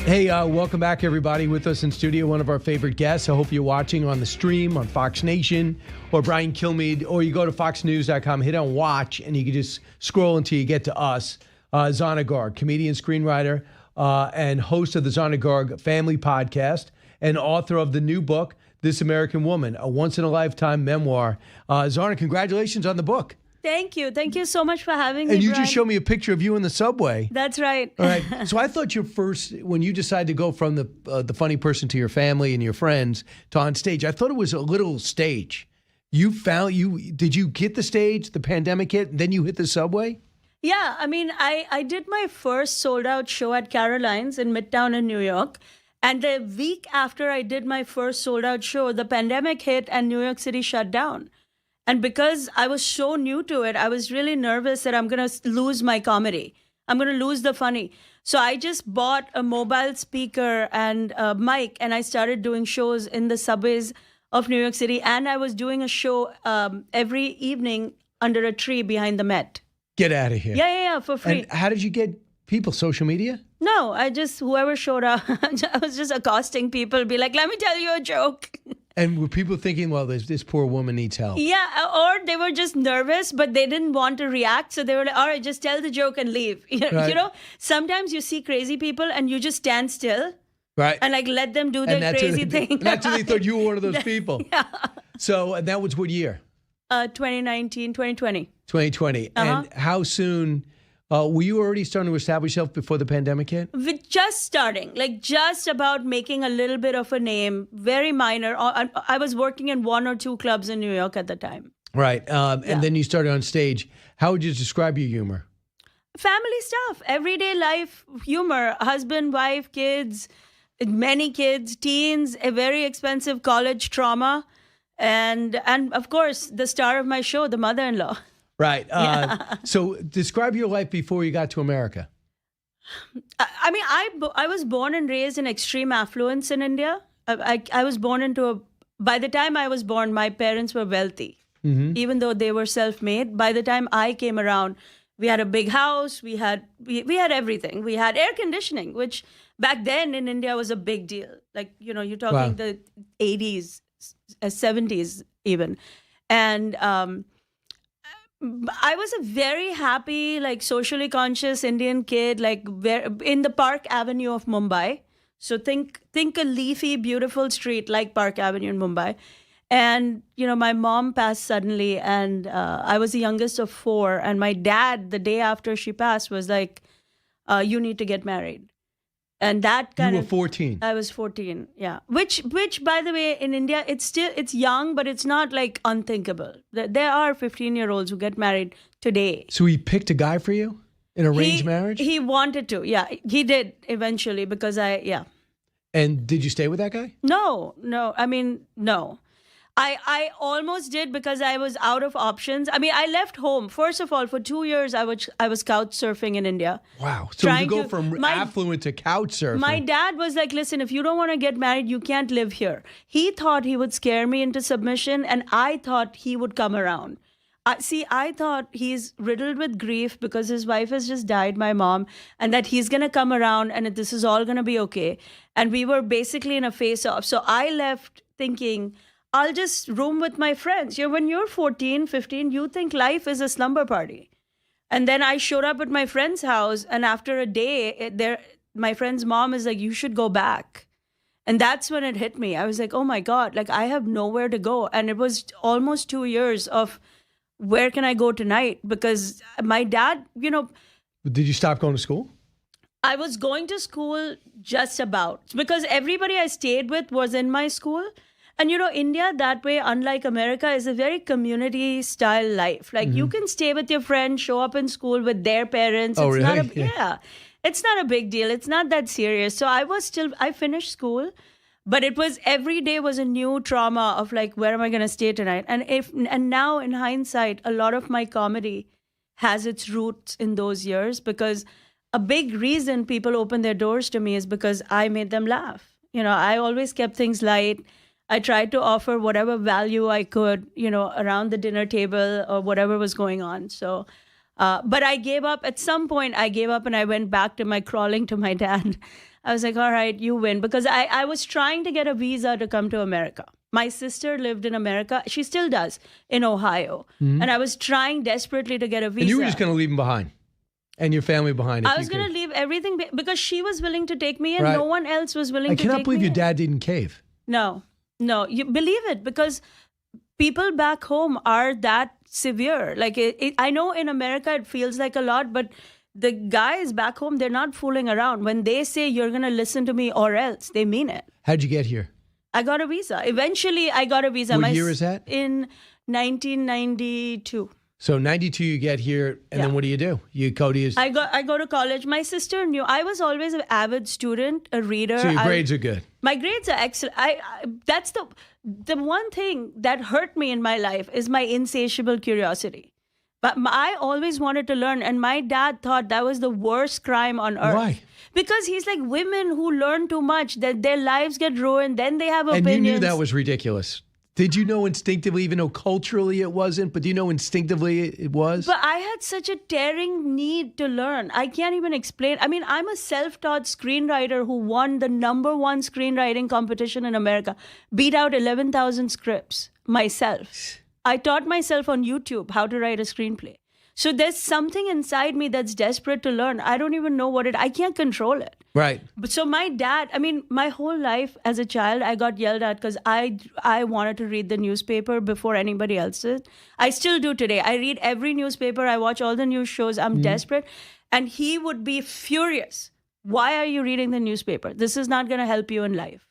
Hey, welcome back, everybody. With us in studio, one of our favorite guests. I hope you're watching on the stream on Fox Nation or Brian Kilmeade, or you go to foxnews.com, hit on watch, and you can just scroll until you get to us. Zarna Garg, comedian, screenwriter, and host of the Zarna Garg Family Podcast, and author of the new book, This American Woman, a once-in-a-lifetime memoir. Zarna, congratulations on the book. Thank you. Thank you so much for having me, And you Brian. just showed me a picture of you in the subway. That's right. All right. So I thought when you decided to go from the funny person to your family and your friends to on stage, I thought it was a little stage. Did you get the stage, the pandemic hit, and then you hit the subway? Yeah, I mean, I did my first sold-out show at Caroline's in Midtown in New York. And the week after I did my first sold-out show, the pandemic hit and New York City shut down. And because I was so new to it, I was really nervous that I'm going to lose my comedy. I'm going to lose the funny. So I just bought a mobile speaker and a mic, and I started doing shows in the subways of New York City. And I was doing a show every evening under a tree behind the Met. Get out of here. Yeah, for free. And how did you get people? Social media? No, whoever showed up, I was just accosting people, be like, let me tell you a joke. And were people thinking, well, this poor woman needs help? Yeah, or they were just nervous, but they didn't want to react. So they were like, all right, just tell the joke and leave. Right. You know, sometimes you see crazy people and you just stand still. Right. And like let them do their crazy thing. And that's when they thought you were one of those people. Yeah. So and that was what year? 2019, 2020. 2020. And how soon... were you already starting to establish yourself before the pandemic hit? We're just starting, like just about making a little bit of a name, very minor. I was working in 1 or 2 clubs in New York at the time. Right. And then you started on stage. How would you describe your humor? Family stuff, everyday life humor, husband, wife, kids, many kids, teens, a very expensive college trauma, and of course, the star of my show, the mother-in-law. Right. So describe your life before you got to America. I mean, I was born and raised in extreme affluence in India. I was born by the time I was born, my parents were wealthy, even though they were self-made. By the time I came around, we had a big house. We had everything. We had air conditioning, which back then in India was a big deal. Like, you know, you're talking the 80s, 70s even. And I was a very happy, like socially conscious Indian kid, like in the Park Avenue of Mumbai. So think a leafy, beautiful street like Park Avenue in Mumbai. And, you know, my mom passed suddenly and I was the youngest of 4. And my dad, the day after she passed, was like, you need to get married. And that kind of... You were 14. I was 14, yeah. Which, by the way, in India, it's young, but it's not like unthinkable. There are 15-year-olds who get married today. So he picked a guy for you? An arranged marriage? He wanted to, yeah. He did eventually because And did you stay with that guy? No. I mean, no. I almost did because I was out of options. I mean, I left home. First of all, for 2 years, I was couch surfing in India. Wow. So you go from affluent to couch surfing. My dad was like, listen, if you don't want to get married, you can't live here. He thought he would scare me into submission, and I thought he would come around. I thought he's riddled with grief because his wife has just died, my mom, and that he's going to come around and this is all going to be okay. And we were basically in a face-off. So I left thinking... I'll just room with my friends. When you're 14, 15, you think life is a slumber party. And then I showed up at my friend's house, and after a day, my friend's mom is like, you should go back. And that's when it hit me. I was like, oh my God, like I have nowhere to go. And it was almost 2 years of where can I go tonight? Because my dad, you know... Did you stop going to school? I was going to school just about. Because everybody I stayed with was in my school. And, you know, India that way, unlike America, is a very community-style life. Like, you can stay with your friends, show up in school with their parents. Oh, it's really? Yeah. It's not a big deal. It's not that serious. So I finished school, but it was every day was a new trauma of like, where am I going to stay tonight? And now in hindsight, a lot of my comedy has its roots in those years because a big reason people open their doors to me is because I made them laugh. You know, I always kept things light. I tried to offer whatever value I could, you know, around the dinner table or whatever was going on. So, but I gave up. At some point, I gave up and I went back to my crawling to my dad. I was like, all right, you win. Because I was trying to get a visa to come to America. My sister lived in America. She still does, in Ohio. Mm-hmm. And I was trying desperately to get a visa. And you were just going to leave them behind? And your family behind? I was going to leave everything because she was willing to take me and right. No one else was willing to take me I cannot believe your dad didn't cave. No. No, you believe it because people back home are that severe. Like I know in America it feels like a lot, but the guys back home, they're not fooling around. When they say you're going to listen to me or else, they mean it. How'd you get here? I got a visa. Eventually, I got a visa. What year is that? In 1992. So 92, you get here, and then what do? You go to I go to college. My sister knew. I was always an avid student, a reader. So your grades are good. My grades are excellent. That's the one thing that hurt me in my life is my insatiable curiosity. But I always wanted to learn, and my dad thought that was the worst crime on earth. Why? Because he's like, women who learn too much, that their lives get ruined, then they have opinions. And you knew that was ridiculous. Did you know instinctively, even though culturally it wasn't, but do you know instinctively it was? But I had such a tearing need to learn. I can't even explain. I mean, I'm a self-taught screenwriter who won the #1 screenwriting competition in America, beat out 11,000 scripts myself. I taught myself on YouTube how to write a screenplay. So there's something inside me that's desperate to learn. I don't even know what I can't control it. Right. But so my dad, I mean, my whole life as a child, I got yelled at because I wanted to read the newspaper before anybody else did. I still do today. I read every newspaper. I watch all the news shows. I'm desperate. And he would be furious. Why are you reading the newspaper? This is not going to help you in life.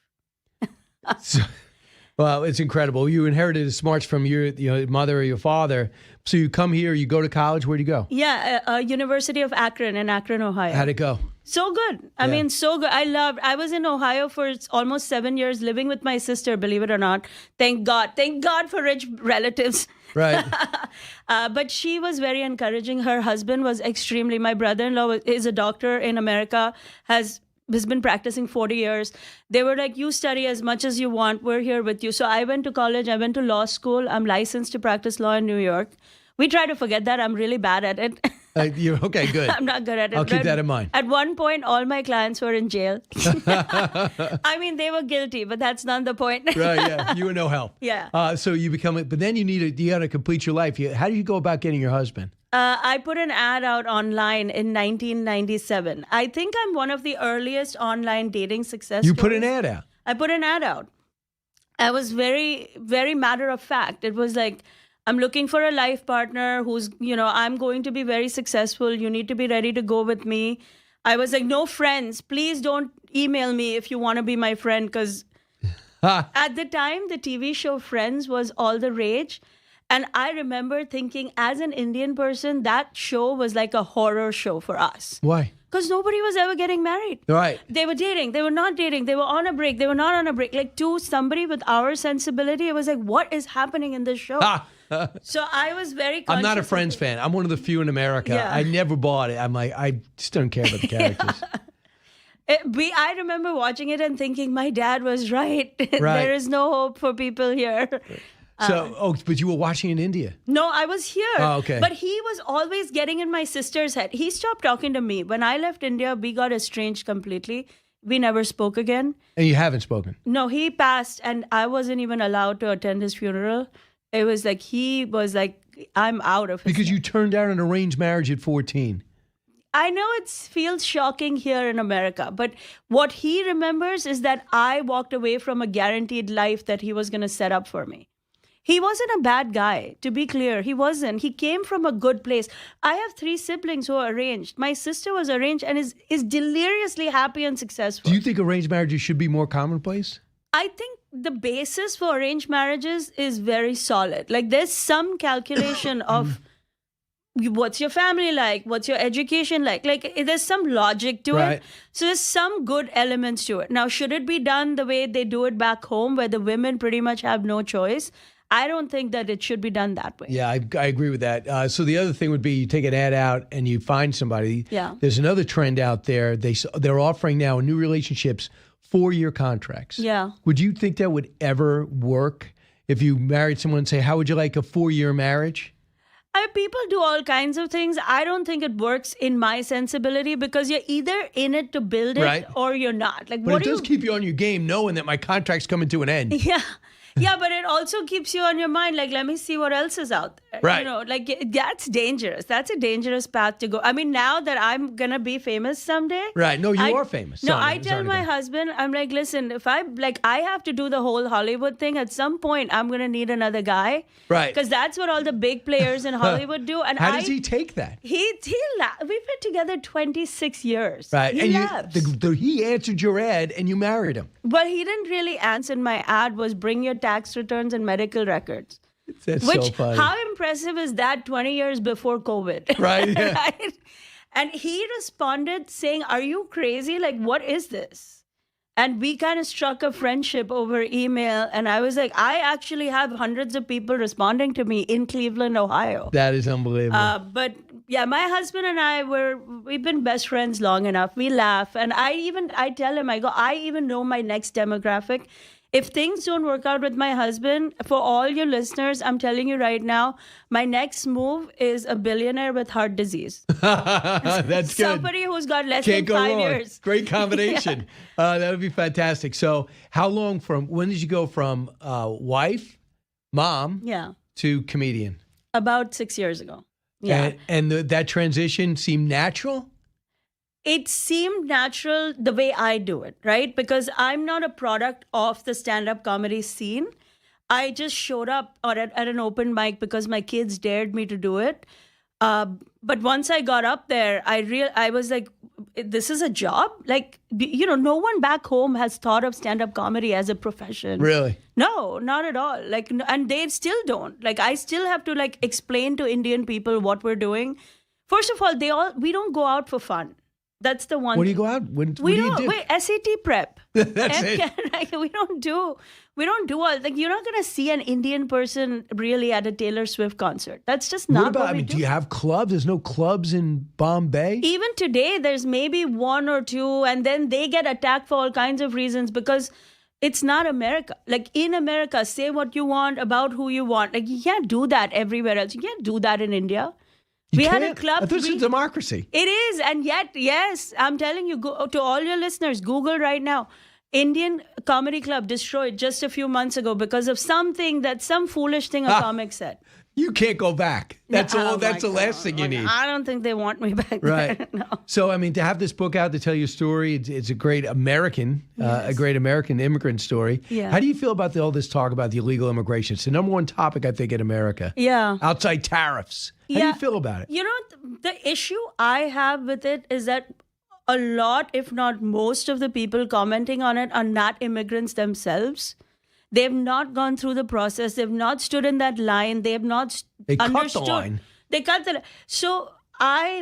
Well, it's incredible. You inherited smarts from your mother or your father. So you come here, you go to college. Where'd you go? Yeah, University of Akron in Akron, Ohio. How'd it go? So good. I mean, so good. I was in Ohio for almost 7 years living with my sister, believe it or not. Thank God. Thank God for rich relatives. Right. But she was very encouraging. Her husband was my brother-in-law is a doctor in America, has been practicing 40 years. They were like, you study as much as you want. We're here with you. So I went to college. I went to law school. I'm licensed to practice law in New York. We try to forget that. I'm really bad at it. You're okay, good. I'm not good at it. I'll keep that in mind. At one point, all my clients were in jail. I mean, they were guilty, but that's not the point. Right, yeah. You were no help. Yeah. So you but then you got to complete your life. How do you go about getting your husband? I put an ad out online in 1997. I think I'm one of the earliest online dating success stories. You put an ad out? I put an ad out. I was very, very matter of fact. It was like, I'm looking for a life partner who's, I'm going to be very successful. You need to be ready to go with me. I was like, no friends. Please don't email me if you want to be my friend. Because at the time, the TV show Friends was all the rage. And I remember thinking, as an Indian person, that show was like a horror show for us. Why? Because nobody was ever getting married. Right. They were dating. They were not dating. They were on a break. They were not on a break. Like, to somebody with our sensibility, it was like, what is happening in this show? So I was very conscious. I'm not a Friends fan. I'm one of the few in America. Yeah. I never bought it. I'm like, I just don't care about the characters. I remember watching it and thinking, my dad was right. There is no hope for people here. But you were watching in India? No, I was here. Oh, okay. But he was always getting in my sister's head. He stopped talking to me. When I left India, we got estranged completely. We never spoke again. And you haven't spoken? No, he passed and I wasn't even allowed to attend his funeral. It was like, he was like, I'm out of his Because you turned down an arranged marriage at 14. I know it feels shocking here in America, but what he remembers is that I walked away from a guaranteed life that he was going to set up for me. He wasn't a bad guy, to be clear. He wasn't. He came from a good place. I have 3 siblings who are arranged. My sister was arranged and is deliriously happy and successful. Do you think arranged marriages should be more commonplace? I think the basis for arranged marriages is very solid. Like, there's some calculation of what's your family like, what's your education like. Like, there's some logic to it. So there's some good elements to it. Now, should it be done the way they do it back home, where the women pretty much have no choice? I don't think that it should be done that way. Yeah, I agree with that. So the other thing would be you take an ad out and you find somebody. Yeah. There's another trend out there. They're offering now in new relationships 4-year contracts. Yeah. Would you think that would ever work if you married someone and say, how would you like a 4-year marriage? People do all kinds of things. I don't think it works in my sensibility because you're either in it to build it or you're not. Like, but it does keep you on your game knowing that my contract's coming to an end. Yeah. Yeah, but it also keeps you on your mind. Like, let me see what else is out there. Right. You know, like that's dangerous. That's a dangerous path to go. I mean, now that I'm gonna be famous someday. Right. No, you are famous. No, Zarna- I tell Zarna my Garg. husband, I'm like, listen, if I have to do the whole Hollywood thing at some point, I'm gonna need another guy. Right. Because that's what all the big players in Hollywood do. And How does he take that? We've been together 26 years. Right. He and laughs. he answered your ad and you married him. But he didn't really answer. My ad was bring your tax returns and medical records. That's Which, so funny. how impressive is that 20 years before COVID? Right, yeah. Right? And he responded saying, are you crazy? Like, what is this? And we kind of struck a friendship over email. And I was like, I actually have hundreds of people responding to me in Cleveland, Ohio. That is unbelievable. But yeah, my husband and I we've been best friends long enough. We laugh. And I tell him, I even know my next demographic. If things don't work out with my husband, for all your listeners, I'm telling you right now, my next move is a billionaire with heart disease. That's good. Somebody who's got less Can't than go 5 wrong. years. Great combination. That would be fantastic. So when did you go from wife, mom, to comedian? About 6 years ago. Yeah. And that transition seemed natural? It seemed natural the way I do it, right? Because I'm not a product of the stand-up comedy scene. I just showed up at an open mic because my kids dared me to do it. But once I got up there, I was like, this is a job? Like, no one back home has thought of stand-up comedy as a profession. Really? No, not at all. Like, and they still don't. Like, I still have to explain to Indian people what we're doing. First of all, we don't go out for fun. That's the one. When do you go out? What do you do? Wait, SAT prep. That's it. We don't do all, you're not going to see an Indian person really at a Taylor Swift concert. That's just not what we do. Do you have clubs? There's no clubs in Bombay? Even today, there's maybe one or two, and then they get attacked for all kinds of reasons because it's not America. Like, in America, say what you want about who you want. Like, you can't do that everywhere else. You can't do that in India. We had a club. I thought it's a democracy. It is. And yet, yes, I'm telling you, go to all your listeners, Google right now. Indian comedy club destroyed just a few months ago because of some foolish thing a comic said. You can't go back. That's all. That's the last thing you need. I don't think they want me back Right. there. No. So, I mean, to have this book out to tell your story, it's a great American, immigrant story. Yeah. How do you feel about all this talk about the illegal immigration? It's the number one topic, I think, in America. Yeah. Outside tariffs. How do you feel about it? You know, the issue I have with it is that a lot, if not most of the people commenting on it are not immigrants themselves. They've not gone through the process. They've not stood in that line. They have not understood. Cut the line. They cut the line. So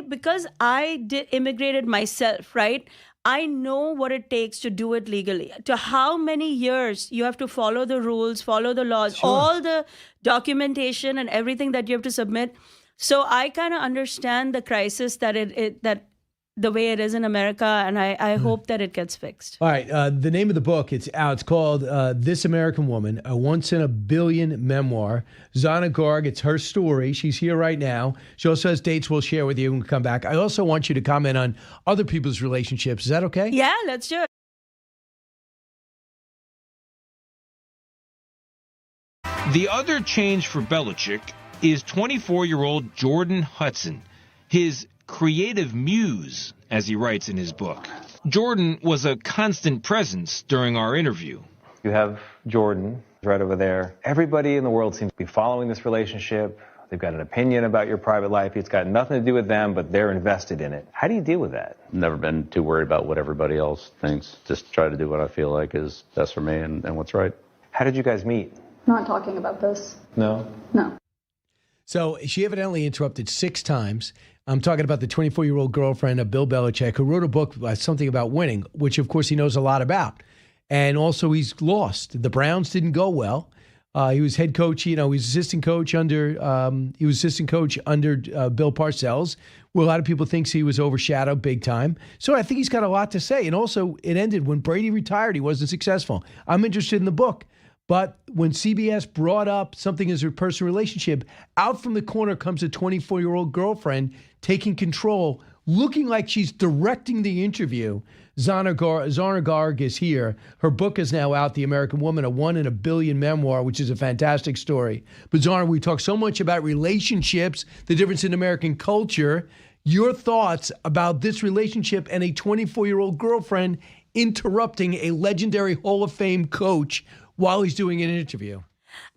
because I immigrated myself, right? I know what it takes to do it legally. To how many years you have to follow the rules, follow the laws, all the documentation and everything that you have to submit. So I kind of understand the crisis that that the way it is in America, and I hope that it gets fixed. All right. The name of the book, it's out. It's called This American Woman, a Once in a Billion Memoir. Zarna Garg, it's her story. She's here right now. She also has dates we'll share with you when we come back. I also want you to comment on other people's relationships. Is that okay? Yeah, let's do it. The other change for Belichick is 24-year-old Jordan Hudson, his creative muse, as he writes in his book. Jordan was a constant presence during our interview. You have Jordan right over there. Everybody in the world seems to be following this relationship. They've got an opinion about your private life. It's got nothing to do with them, but they're invested in it. How do you deal with that? Never been too worried about what everybody else thinks. Just try to do what I feel like is best for me and what's right. How did you guys meet? Not talking about this. No? No. So she evidently interrupted 6 times. I'm talking about the 24-year-old girlfriend of Bill Belichick, who wrote a book, something about winning, which, of course, he knows a lot about. And also, he's lost. The Browns didn't go well. He was head coach. He was assistant coach under. Bill Parcells. Well, a lot of people think he was overshadowed big time. So I think he's got a lot to say. And also, it ended when Brady retired. He wasn't successful. I'm interested in the book. But when CBS brought up something as a personal relationship, out from the corner comes a 24-year-old girlfriend taking control. looking like she's directing the interview. Zarna Garg is here. Her book is now out, The American Woman, a 1 in a Billion memoir, which is a fantastic story. But Zarna, we talk so much about relationships, the difference in American culture. Your thoughts about this relationship and a 24-year-old girlfriend interrupting a legendary Hall of Fame coach while he's doing an interview?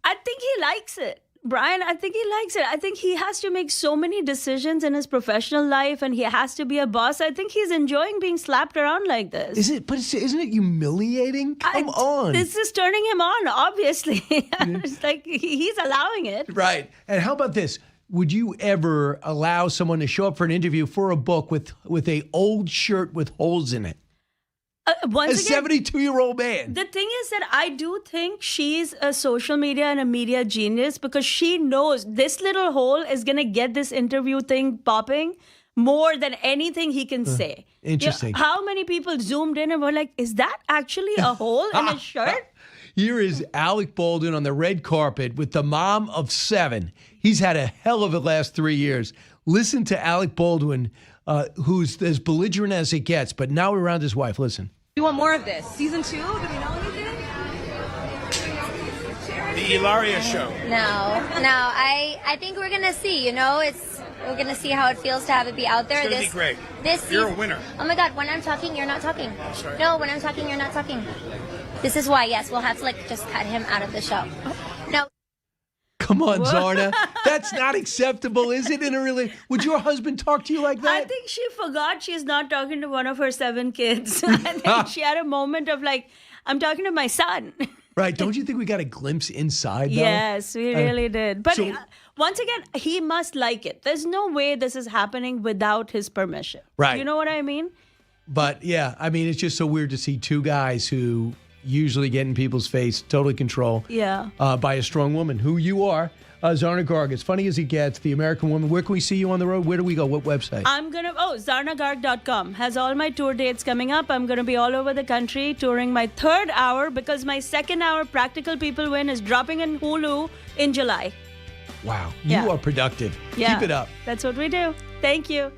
I think he likes it. Brian, I think he likes it. I think he has to make so many decisions in his professional life and he has to be a boss. I think he's enjoying being slapped around like this. Isn't it humiliating? Come on. This is turning him on, obviously. It's like he's allowing it. Right. And how about this? Would you ever allow someone to show up for an interview for a book with a old shirt with holes in it? Once again, 72-year-old man. The thing is that I do think she's a social media and a media genius because she knows this little hole is going to get this interview thing popping more than anything he can say. Interesting. You know, how many people zoomed in and were like, is that actually a hole in his shirt? Here is Alec Baldwin on the red carpet with the mom of 7. He's had a hell of a last 3 years. Listen to Alec Baldwin, who's as belligerent as it gets, but now around his wife. Listen. We want more of this. Season 2? Do we know anything? The Ilaria show. No. I think we're gonna see. You know, we're gonna see how it feels to have it be out there. It's gonna be great. You're a winner. Oh my God! When I'm talking, you're not talking. I'm sorry. No, when I'm talking, you're not talking. This is why. Yes, we'll have to just cut him out of the show. No. Come on, Zarna. That's not acceptable, is it? Would your husband talk to you like that? I think she forgot she's not talking to one of her 7 kids. I think she had a moment of like, I'm talking to my son. Right. Don't you think we got a glimpse inside, though? Yes, we really did. But once again, he must like it. There's no way this is happening without his permission. Right. You know what I mean? But yeah, I mean, it's just so weird to see 2 guys who usually get in people's face, totally control by a strong woman, who you are, Zarna Garg. As funny as he gets, The American Woman. Where can we see you on the road? Where do we go? What website? ZarnaGarg.com has all my tour dates coming up. I'm going to be all over the country touring my 3rd hour because my 2nd hour, Practical People Win, is dropping in Hulu in July. Wow. You are productive. Yeah. Keep it up. That's what we do. Thank you.